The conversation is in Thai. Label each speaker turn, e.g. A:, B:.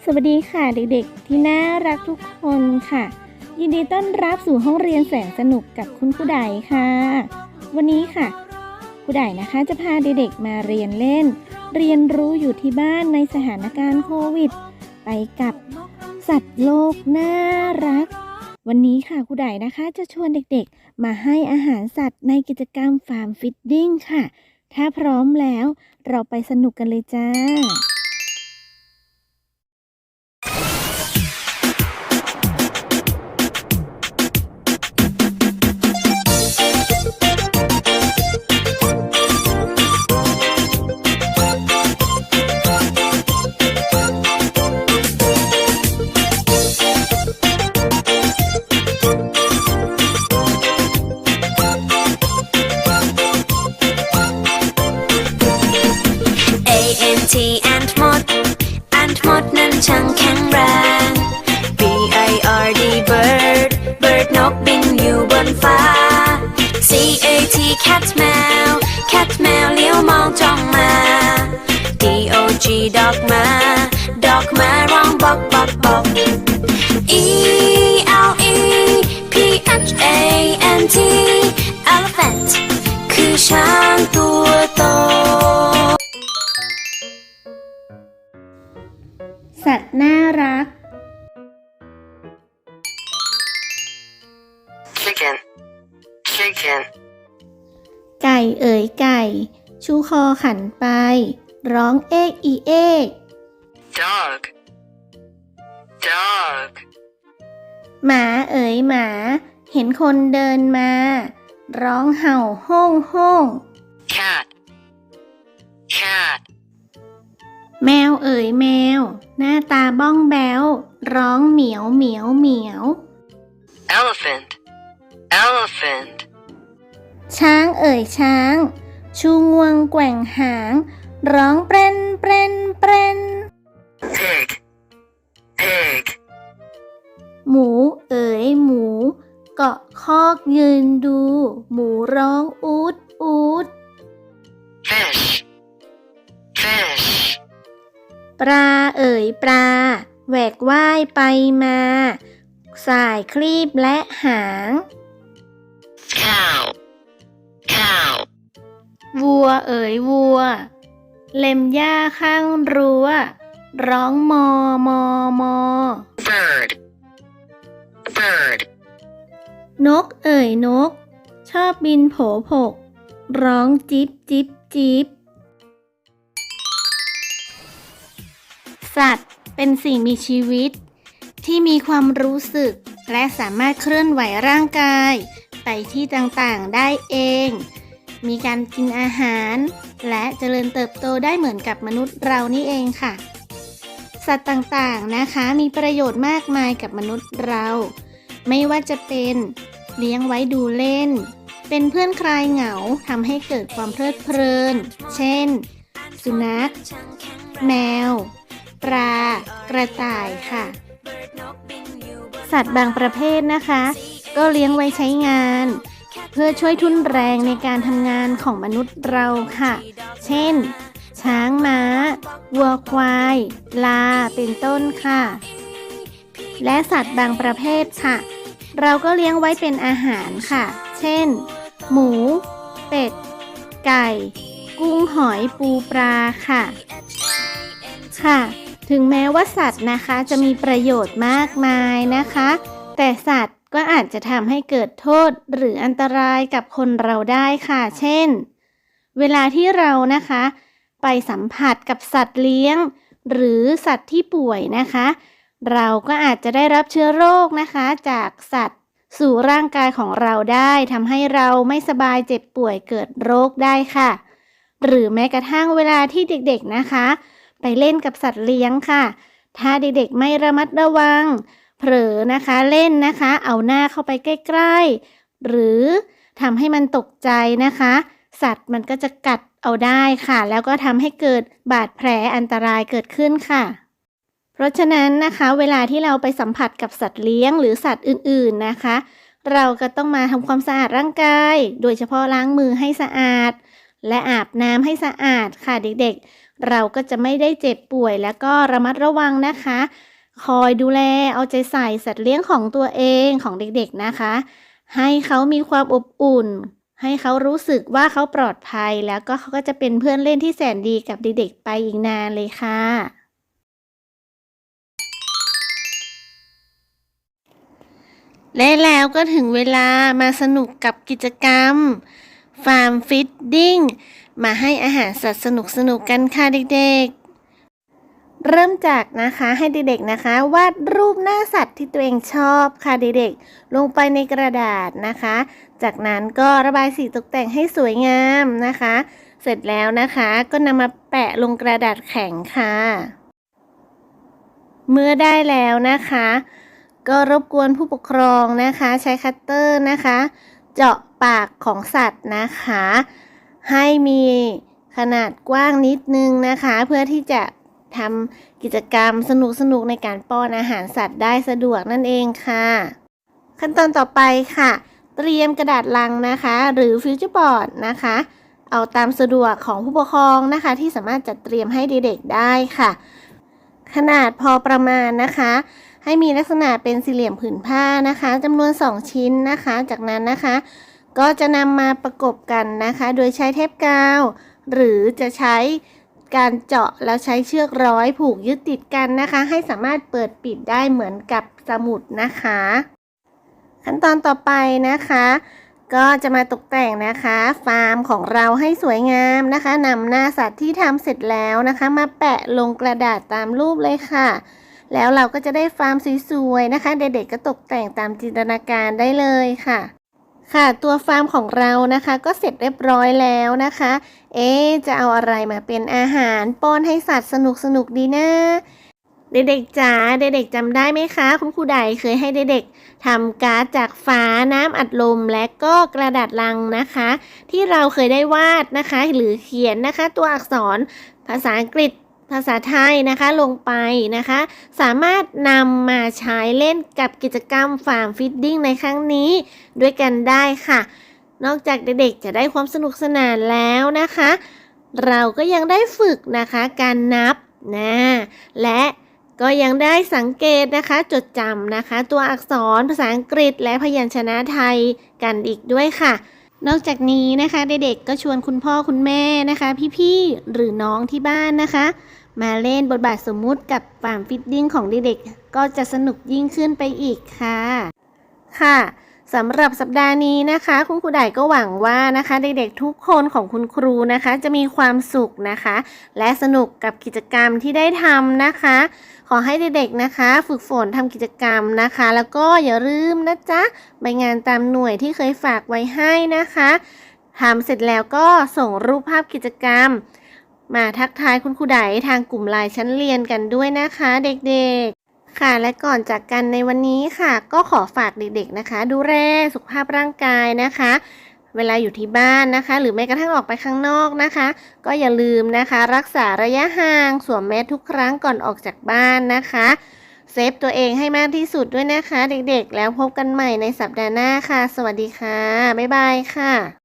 A: สวัสดีค่ะเด็กๆที่น่ารักทุกคนค่ะยินดีต้อนรับสู่ห้องเรียนแสนสนุกกับคุณครูไดค่ะวันนี้ค่ะครูไดนะคะจะพาเด็กๆมาเรียนเล่นเรียนรู้อยู่ที่บ้านในสถานการณ์โควิดไปกับสัตว์โลกน่ารักวันนี้ค่ะครูไดนะคะจะชวนเด็กๆมาให้อาหารสัตว์ในกิจกรรมฟาร์มฟีดดิ้งค่ะถ้าพร้อมแล้วเราไปสนุกกันเลยจ้า
B: T and mod นั้นช่างแข็งแรง BIRD bird นกบินอยู่บนฟ้า CAT cat แมวเลี้ยวมองจ้องมา DOG dog มาร้องบอกELEPHANT elephant คือช้างตัวโต
A: สัตว์น่ารัก
B: Chicken
A: ไก่เอ๋ยไก่ ชูคอขันไป ร้องเอกอีเอก
B: Dog
A: หมาเอ๋ยหมา เห็นคนเดินมา ร้องเห่าห้อง
B: Cat
A: แมวเอ๋ยแมว หน้าตาบ้องแบ้ว ร้องเหมียว
B: Elephant
A: ช้างเอ๋ยช้าง ชูงวงแกว่งหาง ร้องเปรน
B: Pig
A: หมูเอ๋ยหมู เกาะคอกยืนดู หมูร้องอูด
B: Fish
A: ปลาเอ๋ยปลา แหวกว่ายไปมาสายคลีบและหาง
B: Cow
A: วัวเอ๋ยวัว เล็มหญ้าข้างรั้ว ร้องมอ
B: Bird
A: นกเอ๋ยนก ชอบบินโผผก ร้องจิ๊บ สัตว์เป็นสิ่งมีชีวิตที่มีความรู้สึกและสามารถเคลื่อนไหวร่างกายไปที่ต่างๆได้เอง มีการกินอาหารและเจริญเติบโตได้เหมือนกับมนุษย์เรานี่เองค่ะสัตว์ต่างๆนะคะมีประโยชน์มากมายกับมนุษย์เราไม่ว่าจะเป็นเลี้ยงไว้ดูเล่นเป็นเพื่อนคลายเหงาทำให้เกิดความเพลิดเพลินเช่นสุนัขแมวปลากระต่ายค่ะสัตว์บางประเภทนะคะก็เลี้ยงไว้ใช้งานเพื่อช่วยทุ่นแรงในการทำงานของมนุษย์เราค่ะเช่นช้างม้าวัวควายลาเป็นต้นค่ะและสัตว์บางประเภทค่ะเราก็เลี้ยงไว้เป็นอาหารค่ะเช่นหมูเป็ดไก่กุ้งหอยปูปลาค่ะถึงแม้ว่าสัตว์นะคะจะมีประโยชน์มากมายนะคะแต่สัตว์ก็อาจจะทำให้เกิดโทษหรืออันตรายกับคนเราได้ค่ะเช่นเวลาที่เรานะคะไปสัมผัสกับสัตว์เลี้ยงหรือสัตว์ที่ป่วยนะคะเราก็อาจจะได้รับเชื้อโรคนะคะจากสัตว์สู่ร่างกายของเราได้ทำให้เราไม่สบายเจ็บป่วยเกิดโรคได้ค่ะหรือแม้กระทั่งเวลาที่เด็กๆนะคะไปเล่นกับสัตว์เลี้ยงค่ะถ้าเด็กๆไม่ระมัดระวังเผลอนะคะเล่นนะคะเอาหน้าเข้าไปใกล้ๆหรือทำให้มันตกใจนะคะสัตว์มันก็จะกัดเอาได้ค่ะแล้วก็ทำให้เกิดบาดแผลอันตรายเกิดขึ้นค่ะเพราะฉะนั้นนะคะเวลาที่เราไปสัมผัสกับสัตว์เลี้ยงหรือสัตว์อื่นๆนะคะเราก็ต้องมาทำความสะอาดร่างกายโดยเฉพาะล้างมือให้สะอาด และอาบน้ำให้สะอาดค่ะเด็กๆเราก็จะไม่ได้เจ็บป่วยแล้วก็ระมัดระวังนะคะคอยดูแลเอาใจใส่สัตว์เลี้ยงของตัวเองของเด็กๆนะคะให้เขามีความอบอุ่นให้เขารู้สึกว่าเขาปลอดภัยแล้วก็เขาก็จะเป็นเพื่อนเล่นที่แสนดีกับเด็กๆไปอีกนานเลยค่ะและแล้วก็ถึงเวลามาสนุกกับกิจกรรมฟาร์มฟีดดิ้งมาให้อาหารสัตว์สนุกๆกันค่ะเด็กๆเริ่มจากนะคะให้เด็กๆนะคะวาดรูปหน้าสัตว์ที่ตัวเองชอบค่ะเด็กๆลงไปในกระดาษนะคะจากนั้นก็ระบายสีตกแต่งให้สวยงามนะคะเสร็จแล้วนะคะก็นำมาแปะลงกระดาษแข็งค่ะเมื่อได้แล้วนะคะก็รบกวนผู้ปกครองนะคะใช้คัตเตอร์นะคะเจาะปากของสัตว์นะคะให้มีขนาดกว้างนิดนึงนะคะเพื่อที่จะทำกิจกรรมสนุกๆในการป้อนอาหารสัตว์ได้สะดวกนั่นเองค่ะขั้นตอนต่อไปค่ะเตรียมกระดาษลังนะคะหรือฟิวเจอร์บอร์ดนะคะเอาตามสะดวกของผู้ปกครองนะคะที่สามารถจัดเตรียมให้เด็กๆได้ค่ะขนาดพอประมาณนะคะให้มีลักษณะเป็นสี่เหลี่ยมผืนผ้านะคะจำนวน2ชิ้นนะคะจากนั้นนะคะก็จะนำมาประกบกันนะคะโดยใช้เทปกาวหรือจะใช้การเจาะแล้วใช้เชือกร้อยผูกยึดติดกันนะคะให้สามารถเปิดปิดได้เหมือนกับสมุดนะคะขั้นตอนต่อไปนะคะก็จะมาตกแต่งนะคะฟาร์มของเราให้สวยงามนะคะนำหน้าสัตว์ที่ทำเสร็จแล้วนะคะมาแปะลงกระดาษตามรูปเลยค่ะแล้วเราก็จะได้ฟาร์มสวยๆนะคะเด็กๆก็ตกแต่งตามจินตนาการได้เลยค่ะตัวฟาร์มของเรานะคะก็เสร็จเรียบร้อยแล้วนะคะจะเอาอะไรมาเป็นอาหารป้อนให้สัตว์สนุกๆดีนะเด็กๆจ๋าเด็กๆจำได้ไหมคะคุณครูใดเคยให้เด็กๆทำการ์ดจากฝาน้ำอัดลมและก็กระดาษลังนะคะที่เราเคยได้วาดนะคะหรือเขียนนะคะตัวอักษรภาษาอังกฤษภาษาไทยนะคะลงไปนะคะสามารถนำมาใช้เล่นกับกิจกรรมฟาร์มฟีดดิ้งในครั้งนี้ด้วยกันได้ค่ะนอกจากเด็กๆจะได้ความสนุกสนานแล้วนะคะเราก็ยังได้ฝึกนะคะการนับนะและก็ยังได้สังเกตนะคะจดจำนะคะตัวอักษรภาษาอังกฤษและพยัญชนะไทยกันอีกด้วยค่ะนอกจากนี้นะคะเด็กๆก็ชวนคุณพ่อคุณแม่นะคะพี่ๆหรือน้องที่บ้านนะคะมาเล่นบทบาทสมมุติกับฟาร์มฟีดดิ้งของเด็กๆก็จะสนุกยิ่งขึ้นไปอีกค่ะสำหรับสัปดาห์นี้นะคะคุณครูใดก็หวังว่านะคะเด็กๆทุกคนของคุณครูนะคะจะมีความสุขนะคะและสนุกกับกิจกรรมที่ได้ทำนะคะขอให้เด็กๆนะคะฝึกฝนทำกิจกรรมนะคะแล้วก็อย่าลืมนะจ๊ะใบงานตามหน่วยที่เคยฝากไว้ให้นะคะทำเสร็จแล้วก็ส่งรูปภาพกิจกรรมมาทักทายคุณครูใดทางกลุ่มไลน์ชั้นเรียนกันด้วยนะคะเด็กๆค่ะและก่อนจากกันในวันนี้ค่ะก็ขอฝากเด็กๆนะคะดูแลสุขภาพร่างกายนะคะเวลาอยู่ที่บ้านนะคะหรือแม้กระทั่งออกไปข้างนอกนะคะก็อย่าลืมนะคะรักษาระยะห่างสวมแมสทุกครั้งก่อนออกจากบ้านนะคะเซฟตัวเองให้มากที่สุดด้วยนะคะเด็กๆแล้วพบกันใหม่ในสัปดาห์หน้าค่ะสวัสดีค่ะบ๊ายบายค่ะ